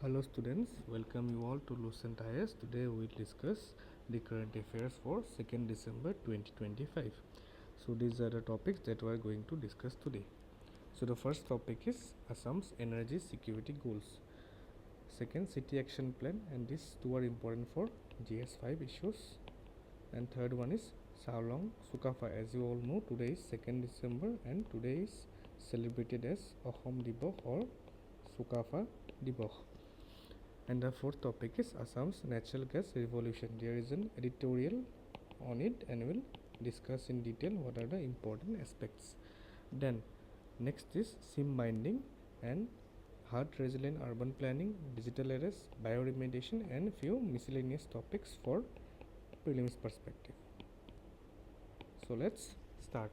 Hello students, welcome you all to Lucent IAS. Today we will discuss the current affairs for 2nd December 2025. So these are the topics that we are going to discuss today. So the first topic is Assam's energy security goals. Second, city action plan, and these two are important for GS5 issues. And third one is Chaolung Sukapha. As you all know, today is 2nd December and today is celebrated as Ahom Dibok or Sukapha Dibok. And the fourth topic is Assam's natural gas revolution. There is an editorial on it and we'll discuss in detail what are the important aspects. Then next is SIM binding and hard resilient urban planning, digital arrest, bioremediation, and few miscellaneous topics for prelims perspective. So let's start.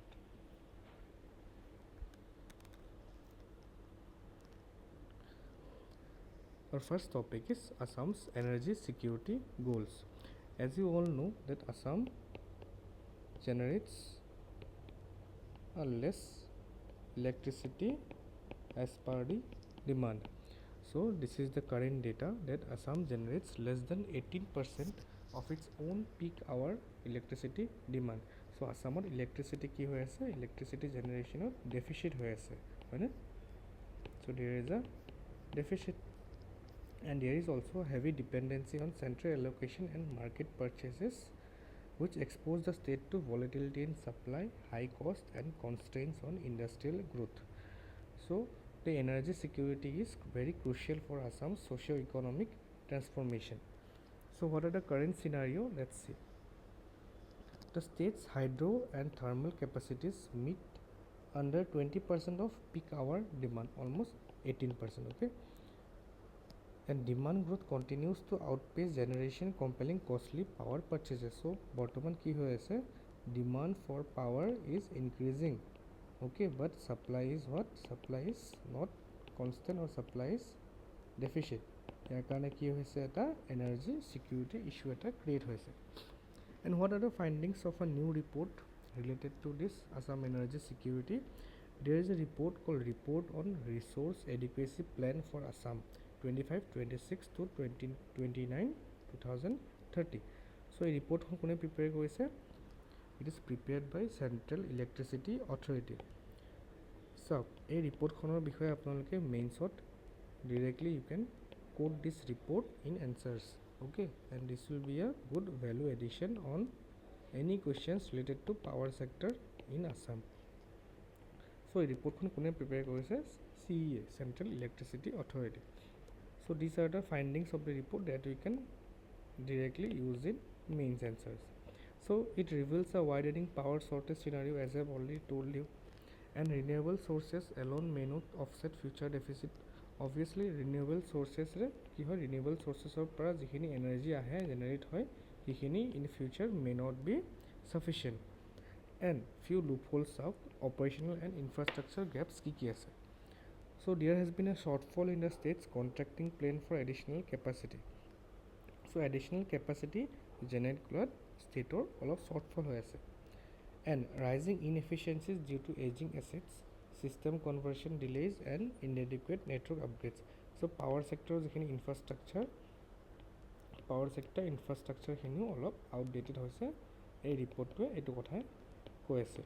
Our first topic is Assam's energy security goals. As you all know that Assam generates a less electricity as per the demand. So this is the current data that Assam generates less than 18% of its own peak hour electricity demand. So Assamor electricity ki hoy ase, electricity generation deficit hoy ase, right? So there is a deficit. And there is also a heavy dependency on central allocation and market purchases, which expose the state to volatility in supply, high cost, and constraints on industrial growth. So the energy security is very crucial for Assam's socio-economic transformation. So what are the current scenario? Let's see. The state's hydro and thermal capacities meet under 20% of peak hour demand, almost 18%. Okay. And demand growth continues to outpace generation, compelling costly power purchases. So bottoman ki hoye ase, demand for power is increasing, okay, but supply is what? Supply is not constant or supply is deficit. Yar karone ki hoise eta energy security issue eta create hoise. And what are the findings of a new report related to this Assam energy security? There is a report called Report on Resource Adequacy Plan for Assam 25-26 to 2029 2030. So a report kone prepare korise? It is prepared by Central Electricity Authority. So a report khonor bishoye apnaloke mainsot directly you can quote this report in answers, okay, and this will be a good value addition on any questions related to power sector in Assam. So a report kone prepare korise? CEA, Central Electricity Authority. So these are the findings of the report that we can directly use in mains answers. So it reveals a widening power shortage scenario, as I have already told you, and renewable sources alone may not offset future deficit. Obviously renewable sources re ki hoy, renewable sources or para jikhini energy ahe generate hoy hikhini in future may not be sufficient, and few loopholes of operational and infrastructure gaps ki ase. So there has been a shortfall in the state's contracting plan for additional capacity. So additional capacity generate klot state or olop shortfall hoy ase, and rising inefficiencies due to aging assets, system conversion delays, and inadequate network upgrades. So power sector jikhini infrastructure, power sector infrastructure khini olop outdated hoise. A report to etu kotha koi ase.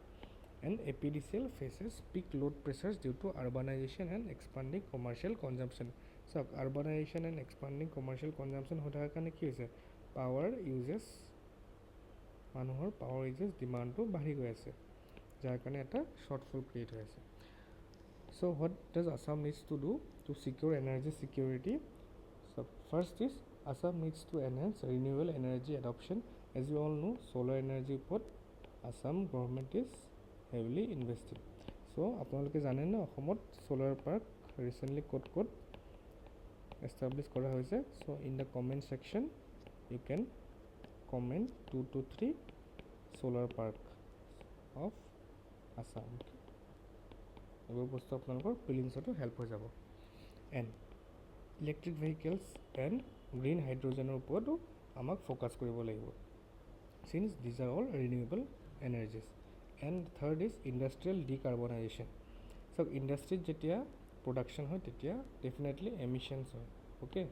And APDCL faces peak load pressures due to urbanization and expanding commercial consumption. So urbanization and expanding commercial consumption hotar karone ki hoise? Power uses, manuhor power uses demand to bari goi ase, jar karone eta shortfall create hoy ase. So what does Assam needs to do to secure energy security? So first is Assam needs to enhance renewable energy adoption. As you all know, solar energy upor Assam government is heavily invested. So আপোনালোকে জানে না অসমত solar park recently ক'ত establish কৰা হৈছে. So in the comment section you can comment 2 to 3 solar park of Assam. এইবোৰ বস্তু আপোনালোকৰ প্ৰিলিমছতো হেল্প হৈ যাব. And electric vehicles and green hydrogen ওপৰতো আমাক ফোকাস কৰিব লাগিব, since these are all renewable energies. And third is industrial decarbonization. So industry jetia production hoy tetia definitely emissions hoy, okay,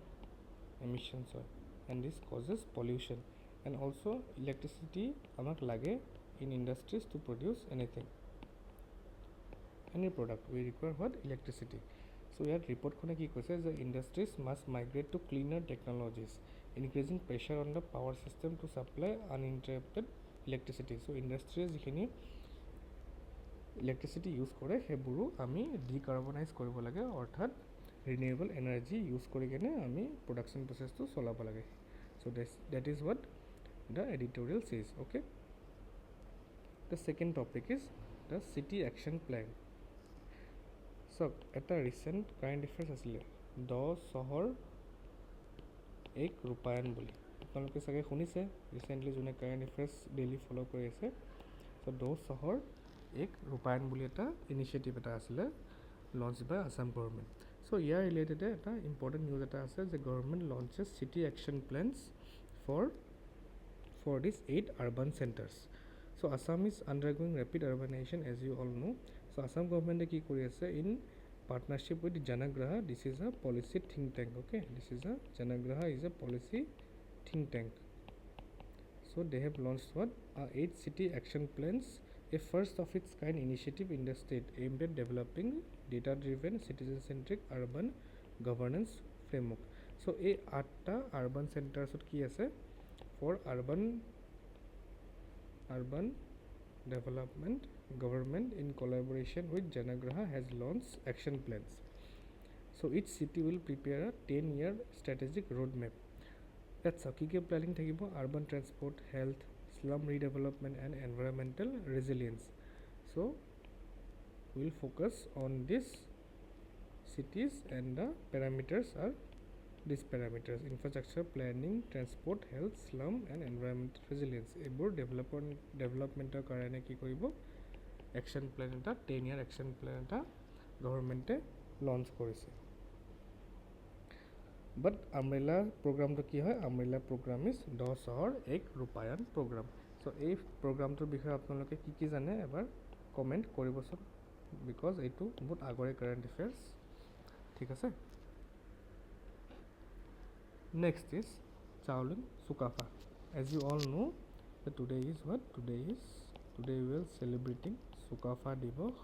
emissions হয়, and this causes pollution. And also electricity আমাক লাগে in industries to produce anything, any product we require what? Electricity. So ইয়াত ৰিপৰ্টখনে কি কৈছে যে industries must migrate to cleaner technologies, increasing pressure on the power system to supply uninterrupted electricity. So industries যিখিনি electricity use কৰে সেইবোৰো আমি decarbonise কৰিব লাগে, অৰ্থাৎ ৰিনিউৱেবল এনাৰ্জি ইউজ কৰি কিনে আমি প্ৰডাকশ্যন প্ৰচেছটো চলাব লাগে. So' that is what the editorial says. Okay, the second topic is the city action plan. চাওক, এটা ৰিচেণ্ট কাৰেণ্ট এফেয়াৰ্ছ আছিলে 10 চহৰ এক ৰূপায়ণ বুলি. আপোনালোকে চাগে শুনিছে ৰিচেণ্টলি যোনে কাৰেণ্ট এফেয়াৰ্ছ ডেইলি ফ'ল' কৰি আছে. চ' 10 চহৰ এক ৰূপায়ণ বুলি এটা ইনিচিয়েটিভ এটা আছিলে launch by Assam government. So' ইয়াৰ ৰিলেটেডে এটা ইম্পৰ্টেণ্ট নিউজ এটা আছে যে government launches city action plans for this 8 urban centres. So' Assam is undergoing rapid urbanisation as you all know. So' Assam গভৰ্ণমেণ্টে কি কৰি আছে in partnership with Janaagraha. This is a policy think tank. Okay, this is a Janaagraha is a policy think tank. So' they have launch what 8 city action plans, a first of its kind initiative in the state aimed at developing data-driven, citizen-centric urban governance framework. So, এই 8টা urban centers কি আছে for urban development. Government in collaboration with Janagraha has launched action plans. So, each city will prepare a 10-year strategic roadmap. That's a key planning থাকিব urban transport, health, slum redevelopment and environmental resilience. So we'll focus on these cities and the parameters are these parameters: infrastructure, planning, transport, health, slum and environmental resilience. এইবোৰ ডেভেলপমেণ্টৰ কাৰণে কি কৰিব action plan এটা 10-year action plan এটা গভৰ্ণমেণ্টে launch কৰিছে. বাট আমৰেলা প্ৰগ্ৰামটো কি হয়? আমৰেলা প্ৰগ্ৰাম ইজ 10 চহৰ এক ৰূপায়ণ প্ৰগ্ৰাম. চ' এই প্ৰগ্ৰামটোৰ বিষয়ে আপোনালোকে কি জানে এবাৰ কমেণ্ট কৰিবচোন, বিকজ এইটো বহুত আগৰে কাৰেণ্ট এফেয়াৰ্ছ. ঠিক আছে. Next is Chaolung Sukaphaa. As you all know today is what? Today we will celebrating Sukaphaa Divas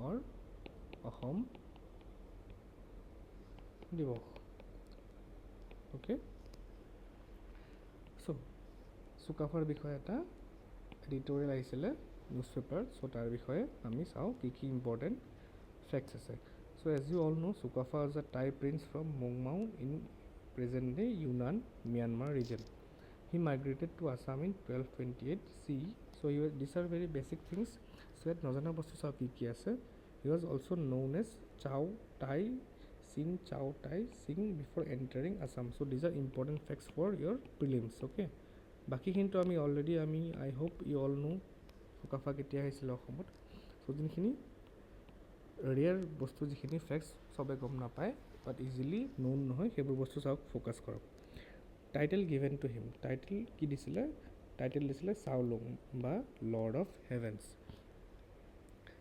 or Assam দিৱস. অ'কে, চ' চুকাফাৰ বিষয়ে এটা এডিটৰিয়েল আহিছিলে নিউজ পেপাৰ. চ' তাৰ বিষয়ে আমি চাওঁ কি কি ইম্পৰ্টেণ্ট ফেক্টছ আছে. So' as you all know Sukaphaa is a Tai prince from মোংমাও in present day Yunnan Myanmar region. He migrated to Assam in 1228 CE. So' this are very basic things. So' ইয়াত নজনা বস্তু চাওঁ কি কি আছে. He was also' known as Chao Tai Singh before entering Assam. So these are important facts for your prelims. Okay, বাকীখিনিতো আমি already আই hope U all know Sukaphaa কেতিয়া আহিছিলে অসমত. চ' যোনখিনি ৰেয়াৰ বস্তু যিখিনি ফেক্টছ চবে গম নাপায় বাট ইজিলি নোন নহয় সেইবোৰ বস্তু চাওক, ফ'কাছ কৰক. Title given to him. Title কি দিছিলে? টাইটেল দিছিলে চাওলুং বা lord of heavens.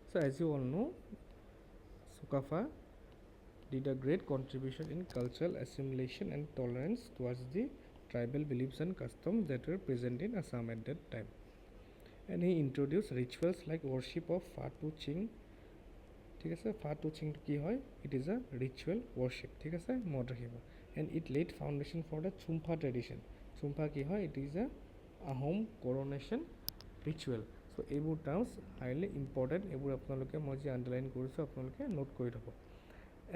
So' as you all know Sukaphaa did a great contribution in cultural assimilation and tolerance towards the tribal beliefs and customs that were present in Assam at that time. And he introduced rituals like worship of Fatu Ching. ঠিক আছে, Fatu Ching কি হয়? It is a ritual worship. ঠিক আছে, মনত ৰাখিব. And it laid foundation for the Chumpha tradition. Chumpha কি হয়? It is a Ahom coronation ritual. So এইবোৰ টাৰ্মছ হাইলি ইম্পৰ্টেণ্ট. এইবোৰ আপোনালোকে মই যে আণ্ডাৰলাইন কৰিছোঁ আপোনালোকে নোট কৰি থ'ব.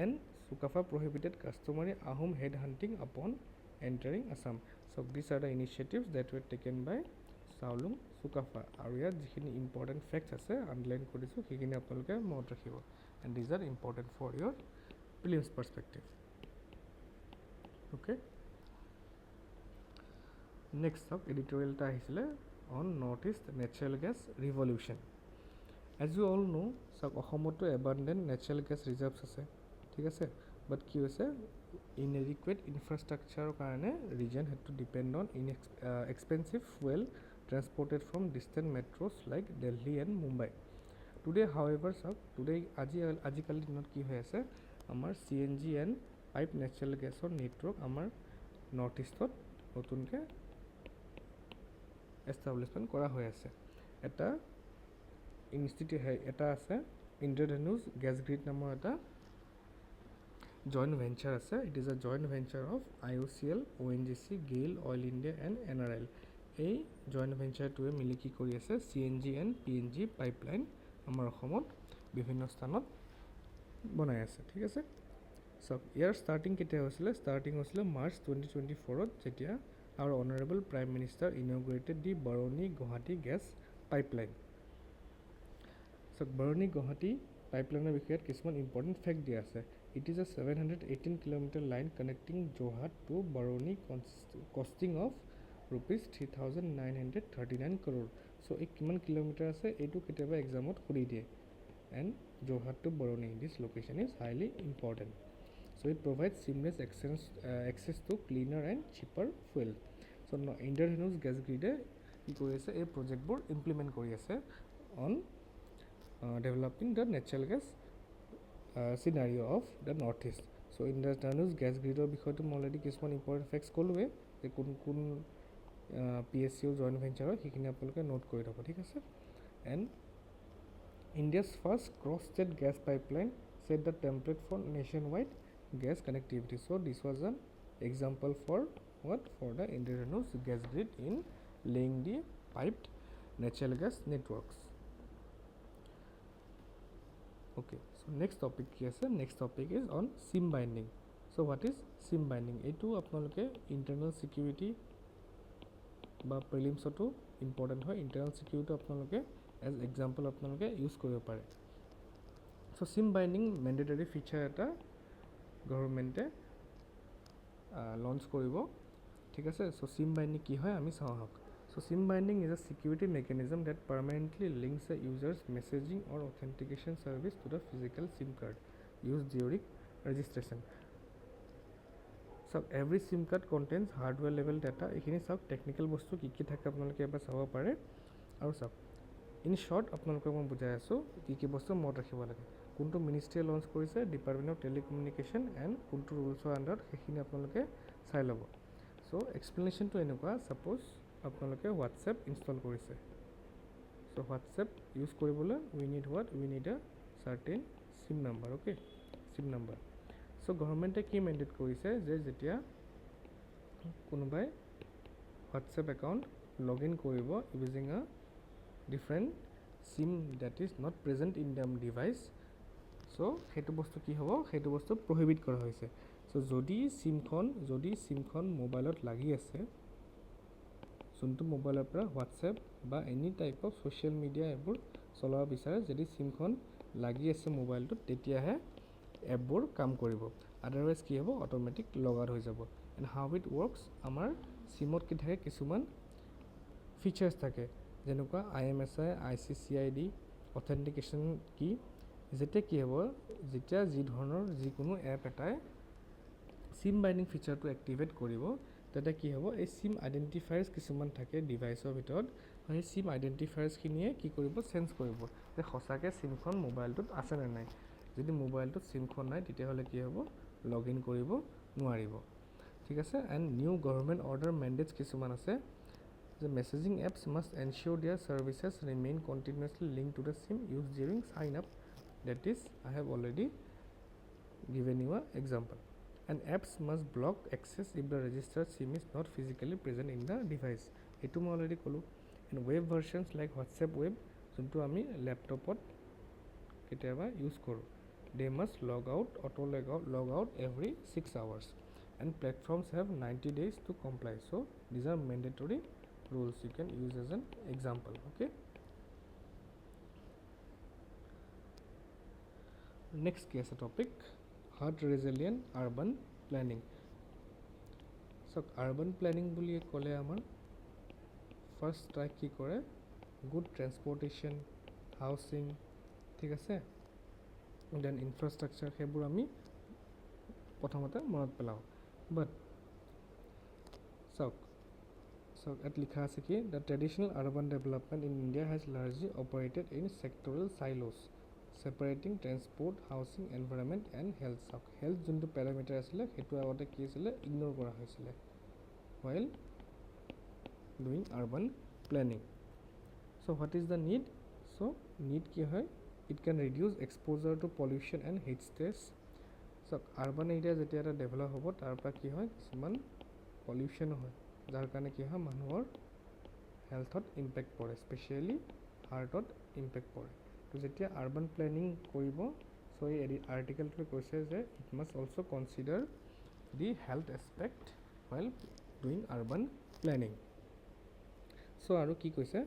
And Sukapha prohibited customary Ahom head hunting upon entering Assam. So these are the initiatives that were taken by Chaolung Sukapha. আৰু ইয়াত যিখিনি ইম্পৰ্টেণ্ট ফেক্টছ আছে আণ্ডাৰলাইন কৰিছোঁ সেইখিনি আপোনালোকে মনত ৰাখিব. And these are important for your prelims perspective. Okay, next চাওক এডিটৰিয়েল এটা আহিছিলে on north east natural gas revolution. As you all know চাওক অসমতো এবাণ্ডেণ্ট নেচাৰেল গেছ ৰিজাৰ্ভছ আছে. ঠিক আছে, বাট কি হৈছে ইনএডিকুৱেট ইনফ্ৰাষ্ট্ৰাকচাৰৰ কাৰণে region had to depend on expensive fuel transported from distant metros like Delhi and Mumbai. Today however চাওক আজিকালিৰ দিনত কি হৈ আছে আমাৰ CNG এণ্ড পাইপ নেচাৰেল গেছৰ নেটৱৰ্ক আমাৰ নৰ্থ ইষ্টত নতুনকৈ এষ্টাব্লিছমেণ্ট কৰা হৈ আছে। এটা এটা আছে ইন্দ্ৰধনুষ গেছ গ্ৰিড নামৰ এটা জইণ্ট ভেঞ্চাৰ আছে। It is a joint venture of IOCL, ONGC, GAIL, oil India and NRL। এই জইণ্ট ভেঞ্চাৰটোৱে মিলি কি কৰি আছে, CNG এণ্ড PNG পাইপলাইন আমাৰ অসমত বিভিন্ন স্থানত বনাই আছে। ঠিক আছে, চাওক ইয়াৰ ষ্টাৰ্টিং কেতিয়া হৈছিলে? ষ্টাৰ্টিং হৈছিলে মাৰ্চ 2024 যেতিয়া our honorable Prime Minister inaugurated the Baroni-Guwahati gas pipeline. So Baroni-Guwahati pipeline বিষয়ত কিছুমান important fact দিয়া আছে। It is a 718 km line connecting Jorhat to Baroni costing of rupees 3,939 crore. So এই কিমান কিলোমিটাৰ আছে এইটো কেতিয়াবা এক্সামত সুধি দিয়ে। And Jorhat to Baroni, this location is highly important. So it provides seamless access to cleaner and cheaper fuel. So Indradhanush gas গ্ৰিডে কি কৰি আছে, এই প্ৰজেক্টবোৰ ইমপ্লিমেণ্ট কৰি আছে on developing the natural gas scenario' of the north east. So' Indradhanush gas গ্ৰিডৰ বিষয়টো মই অলৰেডি কিছুমান ইম্পৰ্টেণ্ট ফেক্টছ ক'লোৱে, যে কোন কোন PSCO জইণ্ট ভেঞ্চাৰ হয় সেইখিনি আপোনালোকে নোট কৰি থ'ব। ঠিক আছে, and India's first cross-state gas pipeline set the template for nationwide gas connectivity. So this was an example for what? For the Indradhanush gas grid in laying the piped natural gas networks. Okay, so next topic ki ase, next topic is on SIM binding. So what is SIM binding? Etu apnaloke internal security ba prelims oto important hoy, internal security apnaloke as example apnaloke use koribo pare. So SIM binding mandatory feature eta government launch koribo। ঠিক আছে, so SIM binding কি হয় আমি চাওঁ আহক। So SIM binding is a security mechanism that permanently links a user's messaging or authentication service to the physical SIM card used during registration. So every SIM card contains hardware level data. এইখিনি চাওক technical বস্তু কি কি থাকে আপোনালোকে এবাৰ চাব পাৰে। আৰু চাওক ইন শ্বৰ্ট আপোনালোকক মই বুজাই আছোঁ কি কি বস্তু মনত ৰাখিব লাগে। কোনটো মিনিষ্ট্ৰীয়ে লঞ্চ কৰিছে, ডিপাৰ্টমেণ্ট অফ টেলিকমিউনিকেশ্যন, এণ্ড কোনটো ৰুলছৰ আণ্ডাৰত সেইখিনি আপোনালোকে চাই ল'ব। চ' এক্সপ্লেনেশ্যনটো এনেকুৱা, ছাপ'জ আপোনালোকে হোৱাটছএপ ইনষ্টল কৰিছে। চ' হোৱাটছএপ ইউজ কৰিবলৈ we need what? We need a certain SIM number. Okay, SIM number. So' গভৰ্ণমেণ্টে কি মেণ্ডেট কৰিছে যে যেতিয়া কোনোবাই হোৱাটছএপ একাউণ্ট লগ ইন কৰিব using a different SIM that is not present in the device, so' সেইটো বস্তু কি হ'ব? সেইটো বস্তু প্ৰহিবিট কৰা হৈছে। চ' যদি চিমখন মোবাইলত লাগি আছে, যোনটো মোবাইলৰ পৰা হোৱাটছএপ বা any type of social media এইবোৰ চলাব বিচাৰে, যদি চিমখন লাগি আছে মোবাইলটোত, তেতিয়াহে এপবোৰ কাম কৰিব। আদাৰৱাইজ কি হ'ব? অট'মেটিক লগ আউট হৈ যাব। এণ্ড হাউ ইট ৱৰ্কছ, আমাৰ চিমত কি থাকে? কিছুমান ফিচাৰ্ছ থাকে, যেনেকুৱা IMSI, ICCID, অথেণ্টিকেশ্যন কি। যেতিয়া কি হ'ব? যেতিয়া যি ধৰণৰ যিকোনো এপ এটাই চিম বাইণ্ডিং ফিচাৰটো এক্টিভেট কৰিব, তেতিয়া কি হ'ব? এই চিম আইডেণ্টিফায়াৰ্ছ কিছুমান থাকে ডিভাইচৰ ভিতৰত, সেই চিম আইডেণ্টিফায়াৰ্ছখিনিয়ে কি কৰিব? চেঞ্জ কৰিব যে সঁচাকৈ চিমখন মোবাইলটোত আছে নে নাই। যদি মোবাইলটোত চিমখন নাই, তেতিয়াহ'লে কি হ'ব? লগ ইন কৰিব নোৱাৰিব। ঠিক আছে, and new government order mandates কিছুমান আছে যে messaging apps must ensure their services remain continuously link to the SIM used during sign up. That is, I have already given you an example. And apps must block access if the registered SIM is not physically present in the device. এইটো মই already ক'লোঁ। And web versions like WhatsApp web, যোনটো আমি লেপটপত কেতিয়াবা use কৰোঁ, they must log out every 6 hours. And platforms have 90 days to comply. So these are mandatory rules you can use as an example. Okay. Next case topic, hard resilient urban planning. So urban planning বুলি ক'লে আমাৰ first try কি কৰে? Good transportation, housing, ঠিক আছে, then infrastructure, সেইবোৰ আমি প্ৰথমতে মনত পেলাওঁ। বাট চাওক ইয়াত লিখা আছে কি? The traditional urban development in India has largely operated in sectoral separating transport, housing, environment and health. Health যোনটো parameter আছিলে সেইটো আগতে কি আছিলে ignore কৰা হৈছিলে while doing urban planning. So what is the need? So need কি হয়, it can reduce exposure to pollution and heat stress. So urban area যেতিয়া এটা develop হ'ব তাৰ পৰা কি হয় কিছুমান pollution হয় যাৰ কাৰণে কি হয় মানুহৰ হেল্থত ইম্পেক্ট পৰে, স্পেচিয়েলি হাৰ্টত ইম্পেক্ট পৰে। তো যেতিয়া আৰ্বান প্লেনিং কৰিব, চ' এই আৰ্টিকেলটোৱে কৈছে যে it must also' consider the health aspect while doing urban planning. So' আৰু কি কৈছে,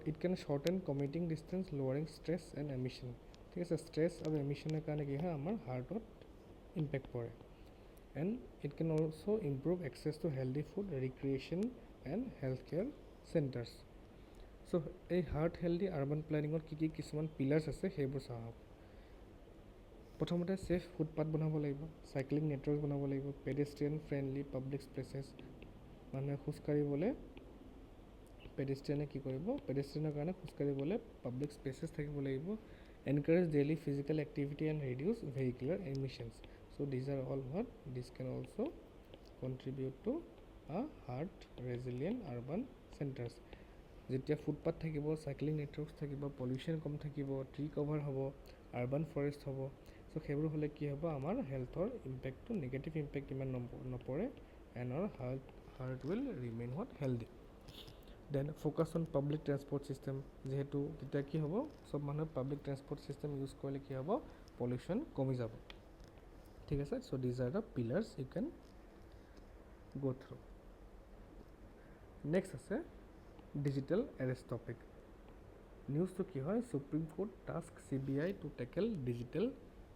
it can shorten commuting distance, lowering stress and emission. ঠিক আছে, ষ্ট্ৰেছ আৰু এমিশ্যনৰ কাৰণে কি হয় আমাৰ হাৰ্টত ইম্পেক্ট পৰে। And it can also improve access to healthy food, recreation and healthcare centers. So a heart healthy urban planning or কি কিছুমান pillars আছে সেইবোৰ চাওক। প্ৰথমতে safe footpath বনাব লাগিব, cycling network বনাব লাগিব, pedestrian friendly public places, মানুহে খোজ কাঢ়িবলৈ pedestrian কি কৰিব, pedestrianer কাৰণে খোজ কাঢ়িবলৈ public spaces থাকিব লাগিব, encourage daily physical activity and reduce vehicular emissions. So these are all what this can also contribute to a heart resilient urban centers. যেতিয়া ফুটপাথ থাকিব, সাইক্লিং নেটৱৰ্কছ থাকিব, পলিউশ্যন কম থাকিব, ট্ৰি কভাৰ হ'ব, urban forest হ'ব, চ' সেইবোৰ হ'লে কি হ'ব আমাৰ হেল্থৰ ইম্পেক্টটো নিগেটিভ ইম্পেক্ট ইমান নপৰে and our heart will remain what healthy. Then focus on public transport system, যিহেতু তেতিয়া কি হ'ব চব মানুহে পাব্লিক ট্ৰেন্সপৰ্ট ছিষ্টেম ইউজ কৰিলে কি হ'ব পলিউশ্যন কমি যাব। ঠিক আছে, so' these are the pillars you can go through. Next আছে digital arrest topic. News to ki hoy Supreme Court task CBI to tackle digital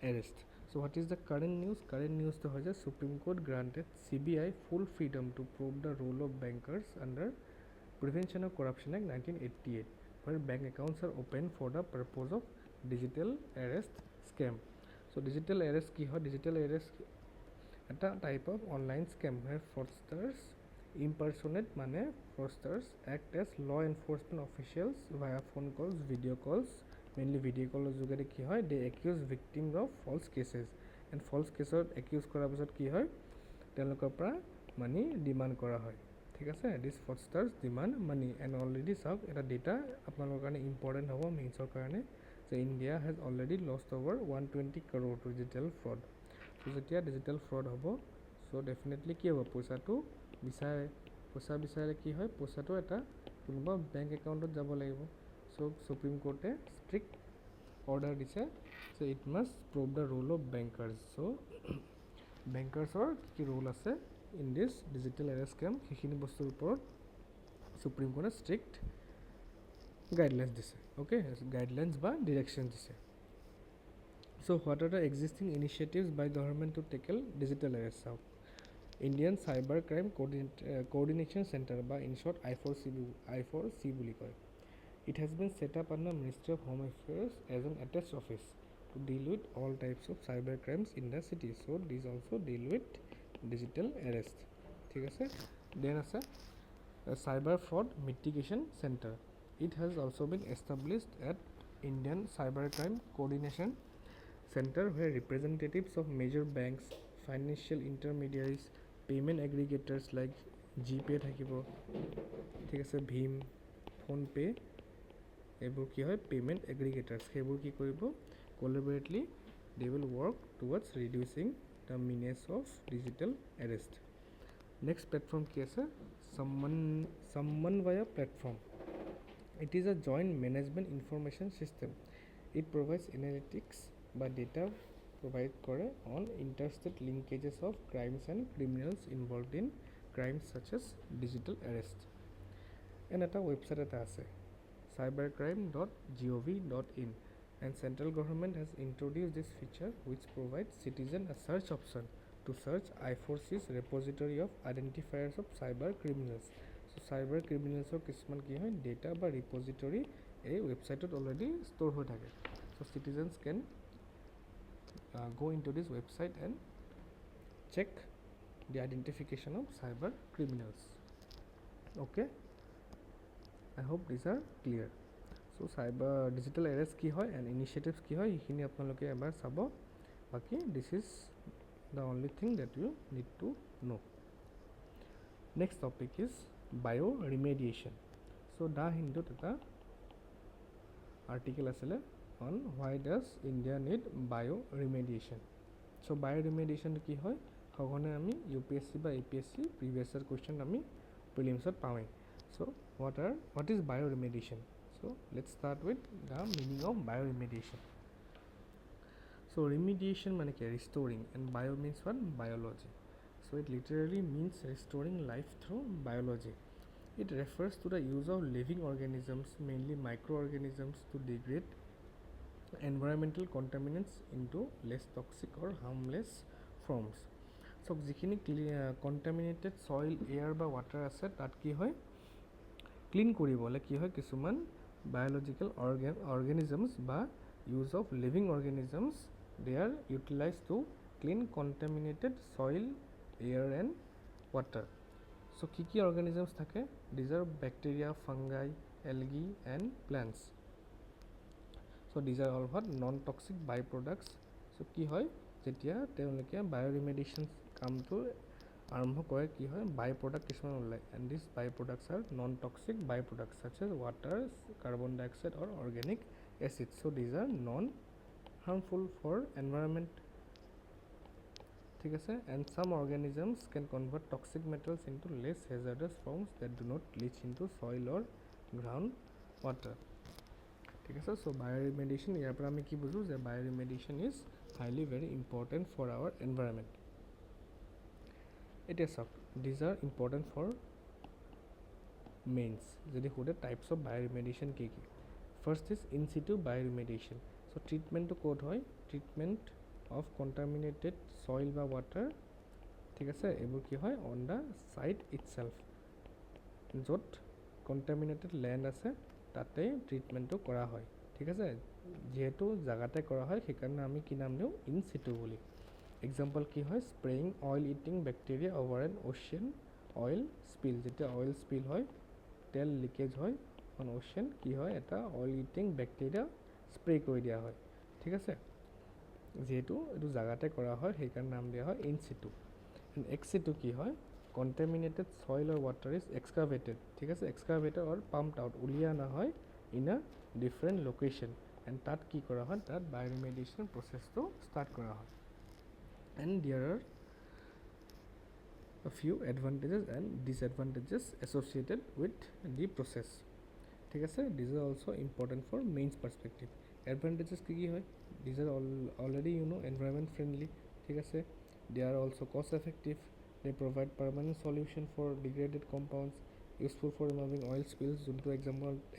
arrest. So what is the current news? Current news to hoy Supreme Court granted CBI full freedom to probe the role of bankers under Prevention of Corruption Act 1988, where bank accounts are open for the purpose of digital arrest scam. So digital arrest ki hoy, digital arrest এটা type of online scam where fraudsters impersonate মানে fraudsters act as law enforcement officials via phone calls, video calls, mainly video calls যোগেদি কি হয় they accuse victims of false cases and false cases accuse কৰাৰ পিছত কি হয় তেওঁলোকৰ পৰা মানি ডিমাণ্ড কৰা হয়। ঠিক আছে, দিছ fraudsters demand money and already চাওক এটা ডেটা আপোনালোকৰ কাৰণে ইম্পৰ্টেণ্ট হ'ব মেইনছৰ কাৰণে যে India has already lost over 120 crore to digital fraud. যেতিয়া ডিজিটেল ফ্ৰড হ'ব চ' ডেফিনেটলি কি হ'ব পইচাটো বিচাৰে কি হয় পইচাটো এটা কোনোবা বেংক একাউণ্টত যাব লাগিব। চ' ছুপ্ৰিম কোৰ্টে ষ্ট্ৰিক্ট অৰ্ডাৰ দিছে যে it must probe the role of bankers. So' বেংকাৰ্ছৰ কি ৰোল আছে in this digital arrest scam সেইখিনি বস্তুৰ ওপৰত ছুপ্ৰিম কোৰ্টে ষ্ট্ৰিক্ট গাইডলাইন্স দিছে। অ'কে, গাইডলাইন্স বা ডিৰেকশ্যন দিছে। So what are the existing initiatives by government to tackle digital arrest? Indian Cyber Crime Coordination Center by in short I4C বুলি কয়। It has been set up under Ministry of Home Affairs as an attached office to deal with all types of cyber crimes in the city. So these also deal with digital arrest. ঠিক আছে, then আছে Cyber Fraud Mitigation Center. It has also been established at Indian Cyber Crime Coordination Center where representatives of major banks, financial intermediaries, payment aggregators like GPay থাকিব, ঠিক আছে, ভীম, PhonePe, এইবোৰ কি হয় payment এগ্ৰিগেটাৰ্ছ, সেইবোৰ কি কৰিব collaboratively they will work towards reducing the menace of digital arrest. Next platform কি আছে Sammanvaya platform. It is a joint management information system. It provides analytics বা ডেটা প্ৰভাইড কৰে on interstate linkages of crimes and criminals involved in crimes such as digital arrest. And এটা website এটা আছে cybercrime.gov.in and central government has introduced this feature which provides citizen a search option to search I4C's repository of identifiers of cyber criminals. So cyber criminalsৰ কিছুমান কি হয় data বা repository এই ৱেবছাইটত already store হৈ থাকে। So citizens can go into this website and check the identification of cyber criminals. Okay, I hope these are clear. So So cyber digital arrest কি হয় and initiatives কি হয় এইখিনি আপোনালোকে এবাৰ চাব বাকি this is the only thing that you need to know. Next topic is bioremediation. So da hindut eta article asile on why does India need bioremediation. So bioremediation কি হয় সঘনে আমি UPSC বা APSC previous year question আমি prelims to পাওঁই. So what is bioremediation? So let's start with the meaning of bioremediation. So remediation মানে কি restoring and bio means what biology. So it literally means restoring life through biology. It refers to the use of living organisms, mainly microorganisms, to degrade environmental contaminants into less toxic or harmless forms. So যিখিনি contaminated soil, air বা water আছে তাত কি হয় clean কৰিবলে কি হয় কিছুমান biological organisms বা use of living organisms they are utilized to clean contaminated soil, air and water. So কি organisms থাকে these are bacteria, fungi, algae and plants. So these are all what non-toxic byproducts. So কি হয় যেতিয়া তেওঁলোকে bioremediation কামটো আৰম্ভ কৰে কি হয় byproduct কিছুমান ওলায় and these byproducts are non-toxic byproducts such as water, carbon dioxide or organic acids. So these are non-harmful for environment. ঠিক আছে and some organisms can convert toxic metals into less hazardous forms that do not leach into soil or ground water. ঠিক আছে so bioremediation ইয়াৰ পৰা আমি কি বুজো যে bioremediation is highly very important for our environment. It is these are important for mains যদি হোদে types of bioremediation কি কি. First is in situ bioremediation. So treatment to code হয় treatment of contaminated soil বা water ঠিক আছে এইবোৰ কি হয় on the site itself য'ত contaminated land আছে তাতে ট্ৰিটমেণ্টটো কৰা হয় ঠিক আছে যেহেতু জাগাতে কৰা হয় সেইকাৰণে আমি কি নাম দিওঁ ইন সিটু বুলি. এক্সাম্পল কি হয় spraying oil eating bacteria over an ocean oil spill. যেতিয়া অইল স্পিল হয় তেল লিকেজ হয় অন অ'চিয়ান কি হয় এটা অইল ইটিং বেক্টেৰিয়া স্প্ৰে কৰি দিয়া হয় ঠিক আছে যেহেতু এইটো জাগাতে কৰা হয় সেইকাৰণে নাম দিয়া হয় ইন সিটু. এক্স সিটু কি হয় contaminated soil or water is excavated ঠিক আছে excavated or pumped out উলিয়া না হয় in a different location and তাত কি কৰা হয় তাত bioremediation process to start কৰা হয় and there are a few advantages and disadvantages associated with the process ঠিক আছে these are also important for mains perspective. Advantages কি কি হয় these are already you know environment friendly ঠিক আছে they are also cost effective. They provide permanent solution for degraded compounds, useful for removing oil spills যোনটো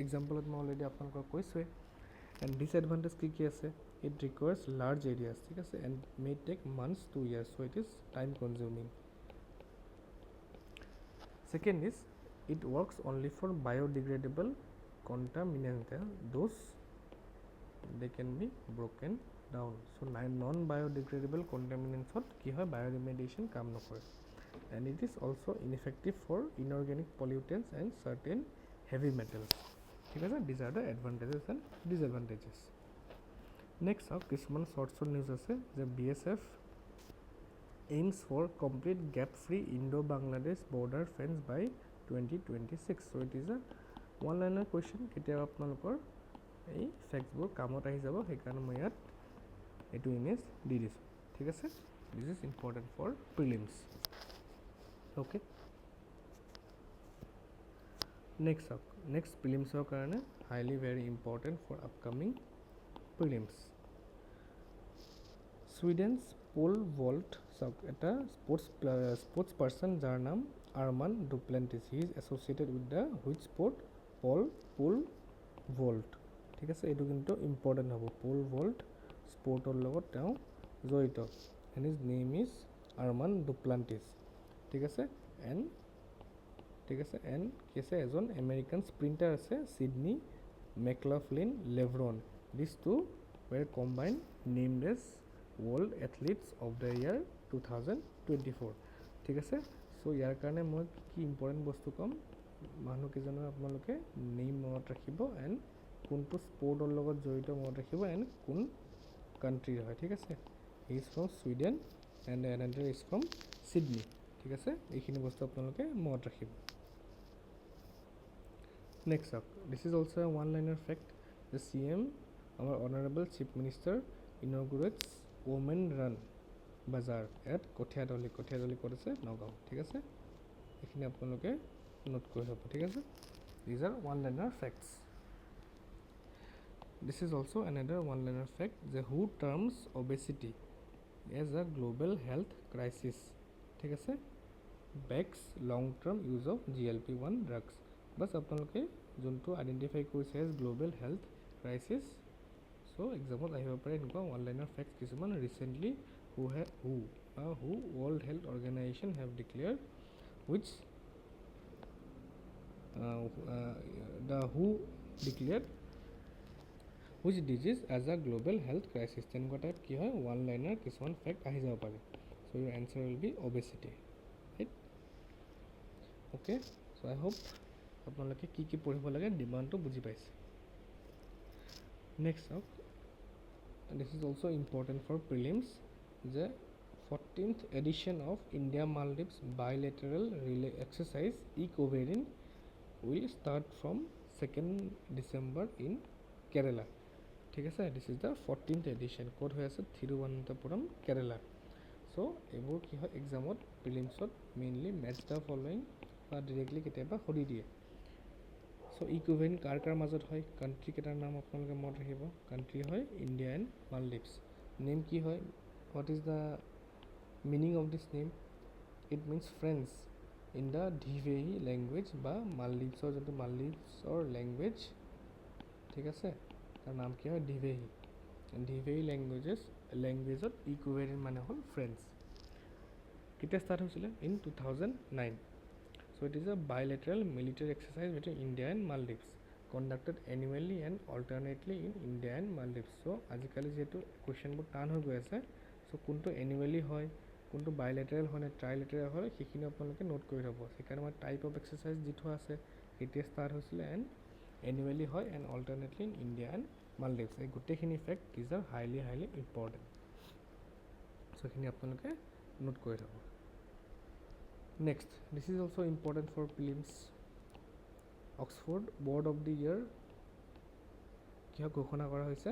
example মই already আপোনালোকক কৈছোৱে. And disadvantage কি কি আছে it requires large areas ঠিক আছে and may take months to years so it is time consuming. Second is it works only for biodegradable contaminants those they can be broken down. So non-biodegradable contaminants হত কি হয় bioremediation কাম নকৰে and it is also ineffective for inorganic pollutants and certain heavy metals ঠিক আছে these are the advantages and disadvantages. Next কিছুমান short news আছে যে BSF aims for complete gap free Indo-Bangladesh border fence by 2026. So it is a one liner question কেতিয়াবা আপোনালোকৰ এই ফেক্টবোৰ কামত আহি যাব সেইকাৰণে মই ইয়াত এইটো ইমেজ দি দিছোঁ ঠিক আছে this is important for prelims. Okay next prelims er karone highly very important for upcoming prelims. Sweden's pole vault eta sports person jar naam Armand Duplantis. He is associated with the which sport pole vault ঠিক আছে এইটো কিন্তু important হ'ব pole vault স্পৰ্টৰ লগত তেওঁ জড়িত and his name is Armand Duplantis ঠিক আছে and ঠিক আছে and কি আছে এজন আমেৰিকান স্প্ৰিণ্টাৰ আছে Sydney McLaughlin Levrone. These two were combined named as World Athletes of the Year 2024 ঠিক আছে so ইয়াৰ কাৰণে মই কি ইম্পৰ্টেণ্ট বস্তু কম মানুহকেইজনৰ আপোনালোকে নেম মনত ৰাখিব and কোনটো স্পৰ্টৰ লগত জড়িত মনত ৰাখিব এণ্ড কোন কাণ্ট্ৰিৰ হয় ঠিক আছে he is from Sweden and another is from Sydney ঠিক আছে এইখিনি বস্তু আপোনালোকে মনত ৰাখিব next up this is also' a one liner fact the CM our honorable chief minister inaugurates women run bazaar at কঠিয়াদলি ক'ত আছে নগাঁও ঠিক আছে এইখিনি আপোনালোকে নোট কৰি ল'ব ঠিক আছে these are one liner facts this is also another one liner fact the WHO terms obesity as a global health crisis ঠিক আছে backs long term use of GLP-1 drugs বাস আপোনালোকে যোনটো আইডেন্টিফাই কৰিছে as global health crisis so example আহিব পাৰে এনেকুৱা one liner facts কিছুমান recently WHO World Health Organization have declared which the WHO declared which disease as a global health crisis তেনেকুৱা type কি হয় one liner কিছুমান fact আহি যাব পাৰে so your answer will be obesity right okay so I hope আপোনালোকে কি পঢ়িব লাগে ডিমাণ্ডটো বুজি পাইছে next up this is also important for prelims the 14th edition of India Maldives bilateral relay exercise 𝐤𝐴 will start from 2nd December in Kerala ঠিক আছে this is the 14th edition ক'ত হৈ আছে থিৰুৱনন্তপুৰম কেৰালা so এইবোৰ কি হয় এক্সামত প্ৰিলিমছত মেইনলি মেচ দ্য ফলোইং বা directly কেতিয়াবা সুধি দিয়ে so 𝐤𝐴 কাৰ মাজত হয় কাণ্ট্ৰি কেইটাৰ নাম আপোনালোকে মনত ৰাখিব কাণ্ট্ৰি হয় ইণ্ডিয়া এণ্ড মালদ্বীপছ নেম কি হয় what is the meaning of this name it means friends in the 𝐤𝐴 language বা মালদ্বীপছৰ যোনটো মালদ্বীপছৰ লেংগুৱেজ ঠিক আছে তাৰ নাম কি হয় 𝐤𝐴 লেংগুৱেজত 𝐤𝐴 মানে হ'ল ফ্ৰেণ্ডছ কেতিয়া ষ্টাৰ্ট হৈছিলে in 2009 so it is a bilateral military exercise between India and Maldives conducted annually and alternately in India and Maldives so আজিকালি যেহেতু কুৱেশ্যনবোৰ টান হৈ গৈ আছে so কোনটো annually হয় কোনটো bilateral হয় নে trilateral হয় সেইখিনি আপোনালোকে নোট কৰি থ'ব সেইকাৰণে মই টাইপ অফ এক্সাৰচাইজ দি থোৱা আছে কেতিয়া ষ্টাৰ্ট হৈছিলে এণ্ড annually হয় and alternately in India and Maldives এই গোটেইখিনি fact these are highly important so এইখিনি আপোনালোকে নোট কৰি থ'ব next this is also important for prelims Oxford Word of the Year কিয় ঘোষণা কৰা হৈছে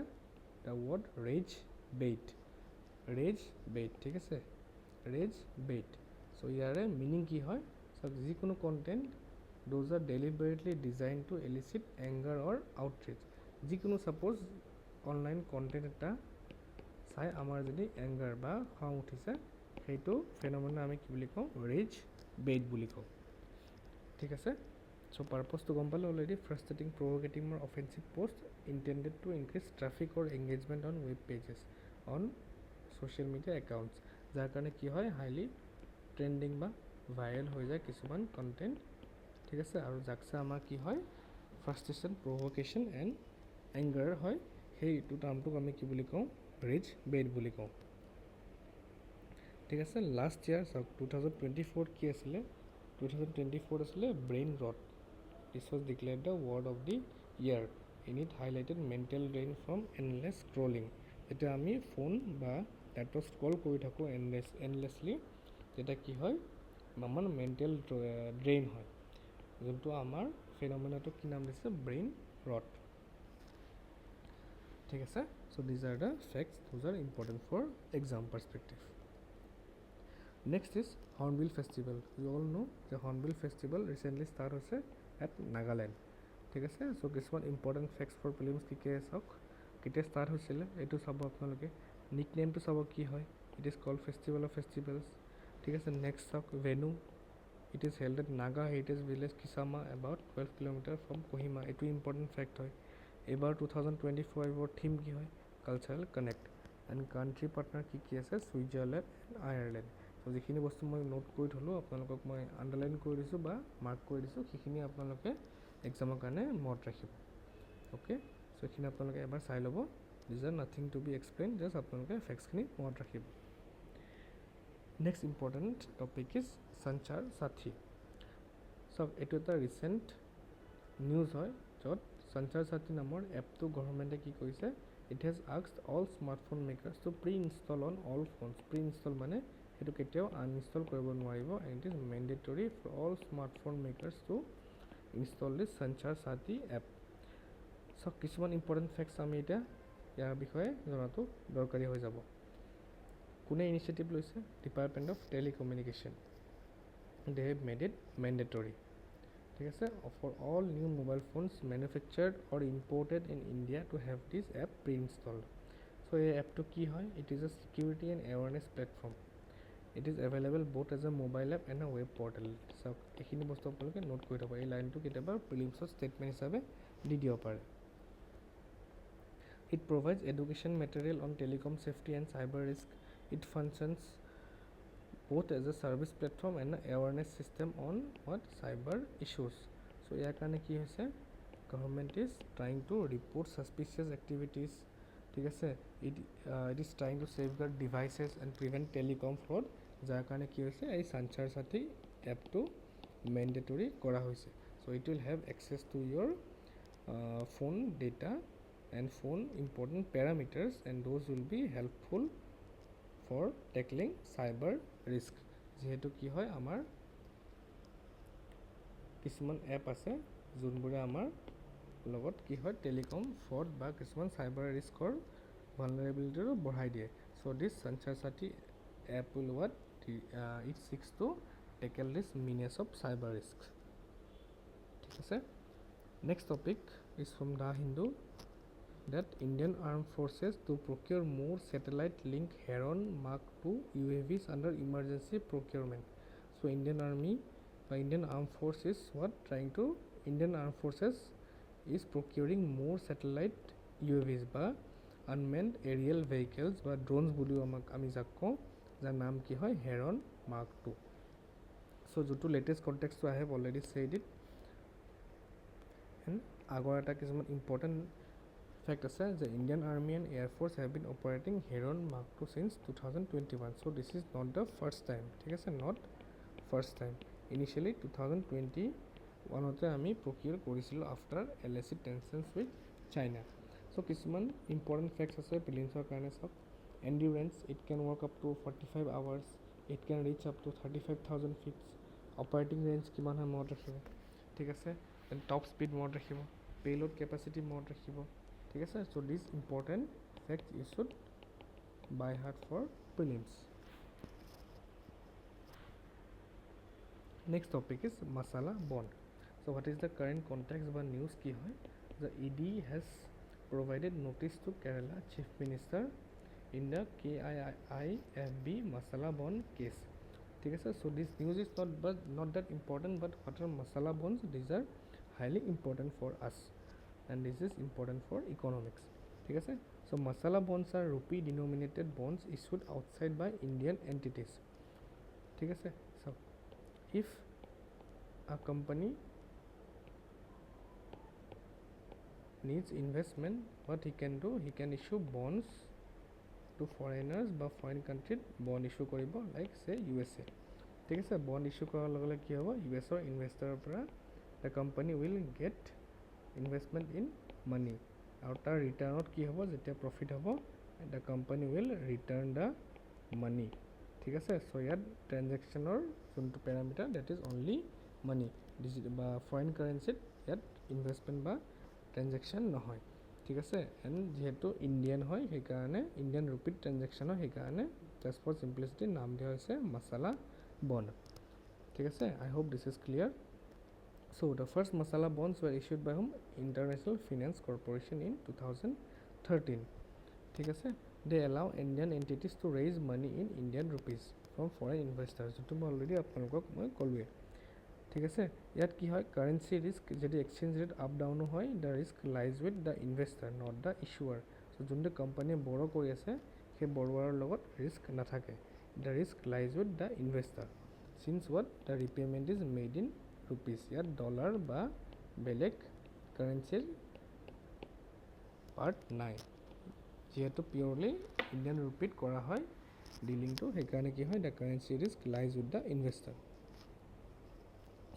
the word 𝐟𝐴𝐥𝐵𝐷 ঠিক আছে 𝐟𝐴𝐥𝐵𝐷 so ইয়াৰে মিনিং কি হয় so যিকোনো content those are deliberately designed to elicit anger or outrage যিকোনো সাপোজ অনলাইন কন্টেন্ট এটা চাই আমাৰ যদি এংগাৰ বা খং উঠিছে সেইটো ফেনোমেনা আমি কি বুলি কওঁ 𝐟𝐴𝐥𝐵𝐷 বুলি কওঁ ঠিক আছে so purpose to গম পালে already frustrating provocating or offensive post intended to increase traffic or engagement on web pages on social media accounts যাৰ কাৰণে কি হয় হাইলি ট্ৰেন্ডিং বা ভাইৰেল হৈ যায় কিছুমান কন্টেন্ট ঠিক আছে আৰু যাকছে আমাৰ কি হয় frustration provocation and anger হয় সেইটো টাৰ্মটোক আমি কি বুলি কওঁ 𝐟𝐴𝐥𝐵𝐷 বুলি কওঁ ঠিক আছে লাষ্ট ইয়াৰ 2024 কি আছিলে 2024 আছিলে brain ৰট this was declared the word of the year in it highlighted mental drain from endless scrolling যেতিয়া আমি ফোন বা ল্যাপটপ স্ক্ৰল কৰি থাকোঁ endlessly তেতিয়া কি হয় আমাৰ মেণ্টেল ড্ৰেইন হয় যোনটো আমাৰ ফেনোমেনাটো কি নাম দিছে ব্ৰেইন ৰট ঠিক আছে so these are the facts those are important for exam perspective next is Hornbill Festival you all know the Hornbill Festival recently start হৈছে at Nagaland ঠিক আছে so কিছুমান important facts for prelims কি চাওক কেতিয়া start হৈছিলে এইটো চাব আপোনালোকে নিকনেমটো চাব কি হয় it is called Festival of Festivals ঠিক আছে next চাওক venue it is held at Naga Heritage Village Kisama about 12 km from Kohima এইটো important fact হয় এবাৰ 2025 থিম কি হয় cultural connect and country partner কি আছে ছুইজাৰলেণ্ড এণ্ড আয়াৰলেণ্ড so যিখিনি বস্তু মই নোট কৰি থ'লোঁ আপোনালোকক মই আণ্ডাৰলাইন কৰি দিছোঁ বা মাৰ্ক কৰি দিছোঁ সেইখিনি আপোনালোকে এক্সামৰ কাৰণে মনত ৰাখিব অ'কে so এইখিনি আপোনালোকে এবাৰ চাই ল'ব these are nothing to be explained just আপোনালোকে ফেক্টছখিনি মনত ৰাখিব নেক্সট ইম্পৰ্টেণ্ট টপিক ইজ সঞ্চাৰ সাথী so এইটো এটা ৰিচেণ্ট নিউজ হয় য'ত Sanchar Sati নামৰ এপটো গভৰ্ণমেণ্টে কি কৰিছে, it has asked all smartphone makers to pre-install on all phones. Pre-install মানে সেইটো কেতিয়াও uninstall কৰিব নোৱাৰিব, and it is mandatory for all smartphone makers to install this Sanchar Sati app. So কিছুমান important facts আমি এতিয়া ইয়াৰ বিষয়ে জনাটো দৰকাৰী হৈ যাব। কোনে ইনিচিয়েটিভ লৈছে? Department of telecommunication. They have made it mandatory. ঠিক আছে, for all new mobile phones manufactured or imported in India to have this app pre-installed. So এই এপটো কি হয়? It is a security and awareness platform. It is available both as a mobile app and a web portal. So এইখিনি বস্তু আপোনালোকে note কৰি থ'ব। এই লাইনটো কেতিয়াবা প্ৰিলিমছৰ ষ্টেটমেণ্ট হিচাপে দি দিব পাৰে। It provides education material on telecom safety and cyber risk. It functions both as a service platform and an awareness system on what cyber issues. So ইয়াৰ কাৰণে কি হৈছে, government is trying to report suspicious activities. ঠিক আছে, it is trying to safeguard devices and prevent telecom fraud. যাৰ কাৰণে কি হৈছে, এই Sanchar Sati এপটো mandatory কৰা হৈছে. So it will have access to your phone data and phone important parameters, and those will be helpful for tackling cyber risk. যেহেতু কি হয়, আমাৰ কিছুমান এপ আছে যোনবোৰে আমাৰ লগত কি হয়, টেলিকম ফ্ৰড বা কিছুমান চাইবাৰ ৰিস্কৰ ভালনাৰেবিলিটিটো বঢ়াই দিয়ে। So this Sanchar Sati app will what it seeks to tackle this menace of cyber risk. ঠিক আছে, next topic is from The Hindu, that Indian Armed Forces to procure more satellite-linked Heron Mark II UAVs under emergency procurement. So Indian Army by Indian Armed Forces Indian Armed Forces is procuring more satellite UAVs বা unmanned aerial vehicles বা drones বুলিও আমি যাক কওঁ, যাৰ নাম কি হয় Heron Mark II. So যোনটো latest context I have already said it, and আগৰ এটা কিছুমান important fact আছে যে Indian Army and Air Force have been operating Heron Mark II since 2021. So this is not the first time. ঠিক আছে, not first time. Initially 2021 আমি procure কৰিছিলোঁ after LAC tensions with China. So কিছুমান important facts আছে প্ৰিলিমছৰ কাৰণে চাওক। Endurance, it can work up to 45 hours. It can reach up to 35,000 feet. Operating range কিমান হয় মনত ৰাখিব। ঠিক আছে, and top speed মনত ৰাখিব, payload capacity মনত ৰাখিব। ঠিক আছে, so these important facts you should by heart for prelims. Next topic is masala bond. So what is the current context বা news কি হয়? The ED has provided notice to Kerala Chief Minister in the KIIFB masala bond case. ঠিক আছে, so this news is not that important, but what are masala bonds? These are highly important for us, and this is important for economics. ঠিক আছে, so masala bonds are rupee denominated bonds issued outside by Indian entities. ঠিক আছে, so if a company needs investment, what he can do, he can issue bonds to foreigners বা foreign countryত bond issue কৰিব, like say USA. ঠিক আছে, bond issue কৰাৰ লগে লগে কি হ'ব, USৰ ইনভেষ্টৰৰ পৰা the company will get investment in money, আৰু তাৰ ৰিটাৰ্ণত কি হ'ব, যেতিয়া প্ৰফিট হ'ব the company will return the money. ঠিক আছে, so ইয়াত ট্ৰেনজেকশ্যনৰ যোনটো parameter that is only money, বা ফৰেইন কাৰেঞ্চিত ইয়াত ইনভেষ্টমেণ্ট বা ট্ৰেনজেকশ্যন নহয়। ঠিক আছে, এণ্ড যিহেতু ইণ্ডিয়ান হয় সেইকাৰণে ইণ্ডিয়ান ৰুপিত ট্ৰেনজেকশ্যন হয়, সেইকাৰণে জাষ্ট ফৰ চিম্পলিচিটি নাম দিয়া হৈছে মাছালা বণ্ড। ঠিক আছে, I hope this is clear. So the first masala bonds were issued by whom? International Finance Corporation in 2013. ঠিক আছে, they allow Indian entities to raise money in Indian rupees from foreign investors, যোনটো মই already আপোনালোকক মই ক'লোৱে। ঠিক আছে, ইয়াত কি হয়, কাৰেঞ্চি ৰিস্ক যদি এক্সচেঞ্জ ৰেট আপ ডাউনো হয়, the risk lies with the investor not the issuer. So' যোনটো কোম্পানীয়ে বড়ো কৰি আছে সেই বড়োৱাৰৰ লগত ৰিস্ক নাথাকে, the risk lies with the investor since what the repayment is made in rupees. ইয়াত ডলাৰ বা বেলেগ কাৰেঞ্চিৰ পাৰ্ট নাই, যিহেতু পিয়ৰলি ইণ্ডিয়ান ৰুপিত কৰা হয় ডিলিংটো, সেইকাৰণে কি হয়, the currency risk lies with the investor.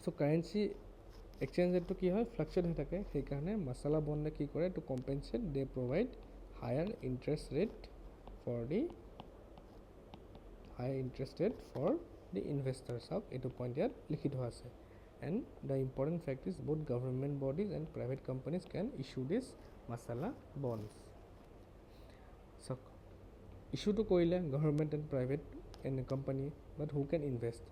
So currency exchange ৰেটটো কি হয় ফ্লাকচুৱেট হৈ থাকে সেইকাৰণে মাছালা বণ্ডে কি কৰে to compensate they provide higher interest rate for the investor চাওক এইটো পইণ্ট ইয়াত লিখি থোৱা আছে and the important fact is both government bodies and private companies can issue this masala bonds চাওক ইছ্যুটো কৰিলে government and private and company but who can invest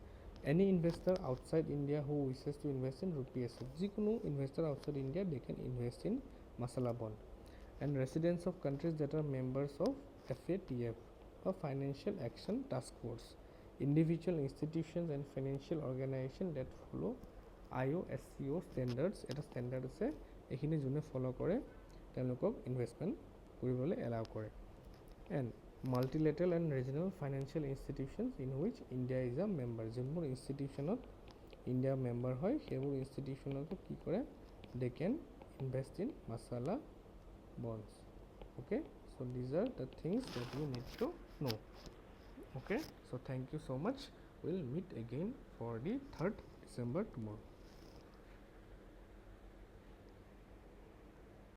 any investor outside India who wishes to invest in rupee asset যিকোনো investor outside India they can invest in masala bond and residents of countries that are members of FATF or Financial Action Task Force individual institutions and financial organization that follow IOSCO standards এটা standard আছে এইখিনি যোনে ফলো কৰে তেওঁলোকক investment কৰিবলৈ allow কৰে and multilateral and regional financial institutions in which India is a member যোনবোৰ ইনষ্টিটিউশ্যনত India member হয় সেইবোৰ ইনষ্টিটিউশ্যনতো কি কৰে they can invest in masala bonds okay so these are the things that you need to know okay so thank you so much we'll meet again for the 3rd December tomorrow